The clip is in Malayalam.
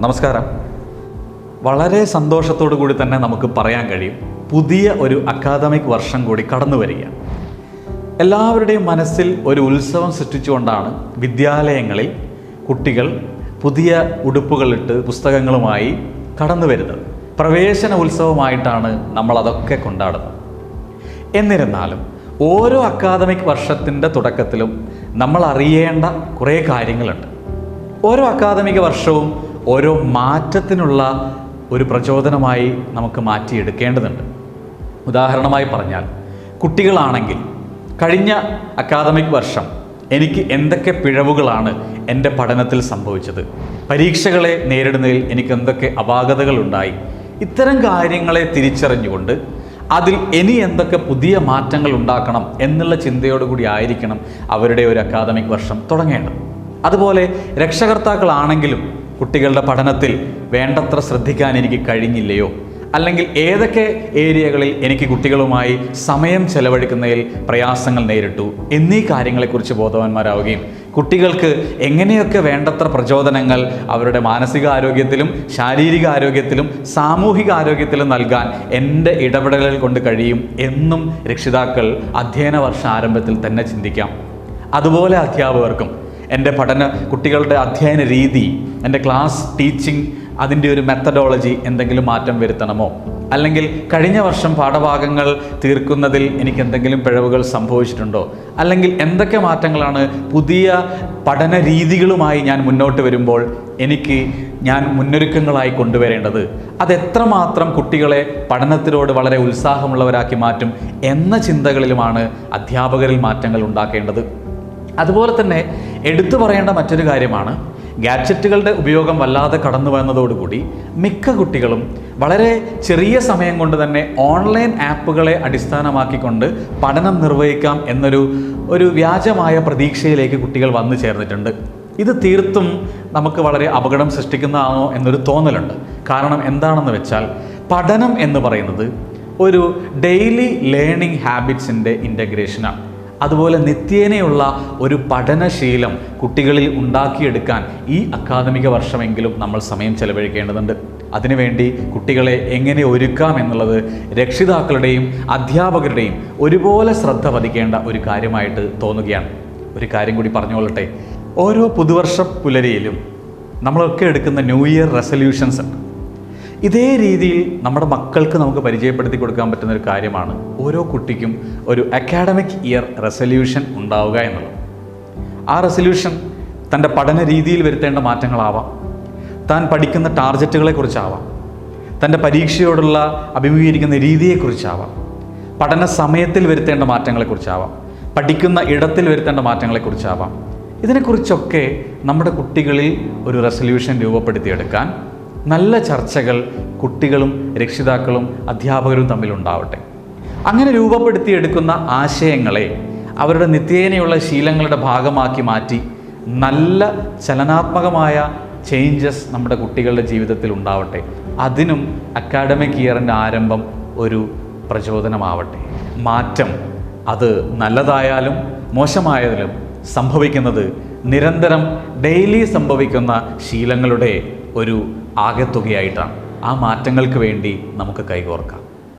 നമസ്കാരം. വളരെ സന്തോഷത്തോടു കൂടി തന്നെ നമുക്ക് പറയാൻ കഴിയും, പുതിയ ഒരു അക്കാദമിക് വർഷം കൂടി കടന്നു വരികയാണ്. എല്ലാവരുടെയും മനസ്സിൽ ഒരു ഉത്സവം സൃഷ്ടിച്ചുകൊണ്ടാണ് വിദ്യാലയങ്ങളിൽ കുട്ടികൾ പുതിയ ഉടുപ്പുകളിട്ട് പുസ്തകങ്ങളുമായി കടന്നു വരുന്നത്. പ്രവേശന ഉത്സവമായിട്ടാണ് നമ്മളതൊക്കെ കൊണ്ടാടുന്നത്. എന്നിരുന്നാലും ഓരോ അക്കാദമിക് വർഷത്തിൻ്റെ തുടക്കത്തിലും നമ്മൾ അറിയേണ്ട കുറേ കാര്യങ്ങളുണ്ട്. ഓരോ അക്കാദമിക വർഷവും ഓരോ മാറ്റത്തിനുള്ള ഒരു പ്രചോദനമായി നമുക്ക് മാറ്റിയെടുക്കേണ്ടതുണ്ട്. ഉദാഹരണമായി പറഞ്ഞാൽ, കുട്ടികളാണെങ്കിൽ കഴിഞ്ഞ അക്കാദമിക് വർഷം എനിക്ക് എന്തൊക്കെ പിഴവുകളാണ് എൻ്റെ പഠനത്തിൽ സംഭവിച്ചത്, പരീക്ഷകളെ നേരിടുന്നതിൽ എനിക്ക് എന്തൊക്കെ അപാകതകളുണ്ടായി, ഇത്തരം കാര്യങ്ങളെ തിരിച്ചറിഞ്ഞുകൊണ്ട് അതിൽ ഇനി എന്തൊക്കെ പുതിയ മാറ്റങ്ങൾ ഉണ്ടാക്കണം എന്നുള്ള ചിന്തയോടുകൂടി ആയിരിക്കണം അവരുടെ ഒരു അക്കാദമിക് വർഷം തുടങ്ങേണ്ടത്. അതുപോലെ രക്ഷകർത്താക്കളാണെങ്കിലും കുട്ടികളുടെ പഠനത്തിൽ വേണ്ടത്ര ശ്രദ്ധിക്കാൻ എനിക്ക് കഴിഞ്ഞില്ലയോ, അല്ലെങ്കിൽ ഏതൊക്കെ ഏരിയകളിൽ എനിക്ക് കുട്ടികളുമായി സമയം ചെലവഴിക്കുന്നതിൽ പ്രയാസങ്ങൾ നേരിട്ടു എന്നീ കാര്യങ്ങളെക്കുറിച്ച് ബോധവാന്മാരാവുകയും കുട്ടികൾക്ക് എങ്ങനെയൊക്കെ വേണ്ടത്ര പ്രചോദനങ്ങൾ അവരുടെ മാനസികാരോഗ്യത്തിലും ശാരീരിക ആരോഗ്യത്തിലും സാമൂഹിക ആരോഗ്യത്തിലും നൽകാൻ എൻ്റെ ഇടപെടലുകൾ കൊണ്ട് കഴിയും എന്നും രക്ഷിതാക്കൾ അധ്യയന വർഷ ആരംഭത്തിൽ തന്നെ ചിന്തിക്കാം. അതുപോലെ അധ്യാപകർക്കും എൻ്റെ കുട്ടികളുടെ അധ്യയന രീതി, എൻ്റെ ക്ലാസ് ടീച്ചിങ്, അതിൻ്റെ ഒരു മെത്തഡോളജി എന്തെങ്കിലും മാറ്റം വരുത്തണമോ, അല്ലെങ്കിൽ കഴിഞ്ഞ വർഷം പാഠഭാഗങ്ങൾ തീർക്കുന്നതിൽ എനിക്ക് എന്തെങ്കിലും പിഴവുകൾ സംഭവിച്ചിട്ടുണ്ടോ, അല്ലെങ്കിൽ എന്തൊക്കെ മാറ്റങ്ങളാണ് പുതിയ പഠന രീതികളുമായി ഞാൻ മുന്നോട്ട് വരുമ്പോൾ ഞാൻ മുന്നൊരുക്കങ്ങളായി കൊണ്ടുവരേണ്ടത്, അതെത്രമാത്രം കുട്ടികളെ പഠനത്തിനോട് വളരെ ഉത്സാഹമുള്ളവരാക്കി മാറ്റും എന്ന ചിന്തകളിലുമാണ് അധ്യാപകരിൽ മാറ്റങ്ങൾ ഉണ്ടാക്കേണ്ടത്. അതുപോലെ തന്നെ എടുത്തു പറയേണ്ട മറ്റൊരു കാര്യമാണ്, ഗാഡ്ജറ്റുകളുടെ ഉപയോഗം വല്ലാതെ കടന്നു വന്നതോടുകൂടി മിക്ക കുട്ടികളും വളരെ ചെറിയ സമയം കൊണ്ട് തന്നെ ഓൺലൈൻ ആപ്പുകളെ അടിസ്ഥാനമാക്കിക്കൊണ്ട് പഠനം നിർവഹിക്കാം എന്നൊരു വ്യാജമായ പ്രതീക്ഷയിലേക്ക് കുട്ടികൾ വന്നു ചേർന്നിട്ടുണ്ട്. ഇത് തീർത്തും നമുക്ക് വളരെ അപകടം സൃഷ്ടിക്കുന്നതാണോ എന്നൊരു തോന്നലുണ്ട്. കാരണം എന്താണെന്ന് വെച്ചാൽ, പഠനം എന്ന് പറയുന്നത് ഒരു ഡെയിലി ലേണിംഗ് ഹാബിറ്റ്സിൻ്റെ ഇൻ്റഗ്രേഷനാണ്. അതുപോലെ നിത്യേനയുള്ള ഒരു പഠനശീലം കുട്ടികളിൽ ഉണ്ടാക്കിയെടുക്കാൻ ഈ അക്കാദമിക വർഷമെങ്കിലും നമ്മൾ സമയം ചെലവഴിക്കേണ്ടതുണ്ട്. അതിനുവേണ്ടി കുട്ടികളെ എങ്ങനെ ഒരുക്കാം എന്നുള്ളത് രക്ഷിതാക്കളുടെയും അധ്യാപകരുടെയും ഒരുപോലെ ശ്രദ്ധ പതിക്കേണ്ട ഒരു കാര്യമായിട്ട് തോന്നുകയാണ്. ഒരു കാര്യം കൂടി പറഞ്ഞുകൊള്ളട്ടെ, ഓരോ പുതുവർഷ പുലരിയിലും നമ്മളൊക്കെ എടുക്കുന്ന ന്യൂ ഇയർ റെസൊല്യൂഷൻസ് ഉണ്ട്. ഇതേ രീതിയിൽ നമ്മുടെ മക്കൾക്ക് നമുക്ക് പരിചയപ്പെടുത്തി കൊടുക്കാൻ പറ്റുന്ന ഒരു കാര്യമാണ് ഓരോ കുട്ടിക്കും ഒരു അക്കാഡമിക് ഇയർ റെസൊല്യൂഷൻ ഉണ്ടാവുക എന്നുള്ളത്. ആ റെസൊല്യൂഷൻ തൻ്റെ പഠന രീതിയിൽ വരുത്തേണ്ട മാറ്റങ്ങളാവാം, താൻ പഠിക്കുന്ന ടാർഗറ്റുകളെക്കുറിച്ചാവാം, തൻ്റെ പരീക്ഷയോടുള്ള അഭിമുഖീകരിക്കുന്ന രീതിയെക്കുറിച്ചാവാം, പഠന സമയത്തിൽ വരുത്തേണ്ട മാറ്റങ്ങളെക്കുറിച്ചാവാം, പഠിക്കുന്ന ഇടത്തിൽ വരുത്തേണ്ട മാറ്റങ്ങളെക്കുറിച്ചാവാം. ഇതിനെക്കുറിച്ചൊക്കെ നമ്മുടെ കുട്ടികളിൽ ഒരു റെസൊല്യൂഷൻ രൂപപ്പെടുത്തിയെടുക്കാൻ നല്ല ചർച്ചകൾ കുട്ടികളും രക്ഷിതാക്കളും അധ്യാപകരും തമ്മിലുണ്ടാവട്ടെ. അങ്ങനെ രൂപപ്പെടുത്തിയെടുക്കുന്ന ആശയങ്ങളെ അവരുടെ നിത്യേനയുള്ള ശീലങ്ങളുടെ ഭാഗമാക്കി മാറ്റി നല്ല ചലനാത്മകമായ ചേഞ്ചസ് നമ്മുടെ കുട്ടികളുടെ ജീവിതത്തിൽ ഉണ്ടാവട്ടെ. അതിനും അക്കാഡമിക് ഇയറിൻ്റെ ആരംഭം ഒരു പ്രചോദനമാവട്ടെ. മാറ്റം അത് നല്ലതായാലും മോശമായതിലും സംഭവിക്കുന്നത് നിരന്തരം ഡെയിലി സംഭവിക്കുന്ന ശീലങ്ങളുടെ ഒരു ആകെത്തുകയായിട്ടാണ്. ആ മാറ്റങ്ങൾക്ക് വേണ്ടി നമുക്ക് കൈകോർക്കാം.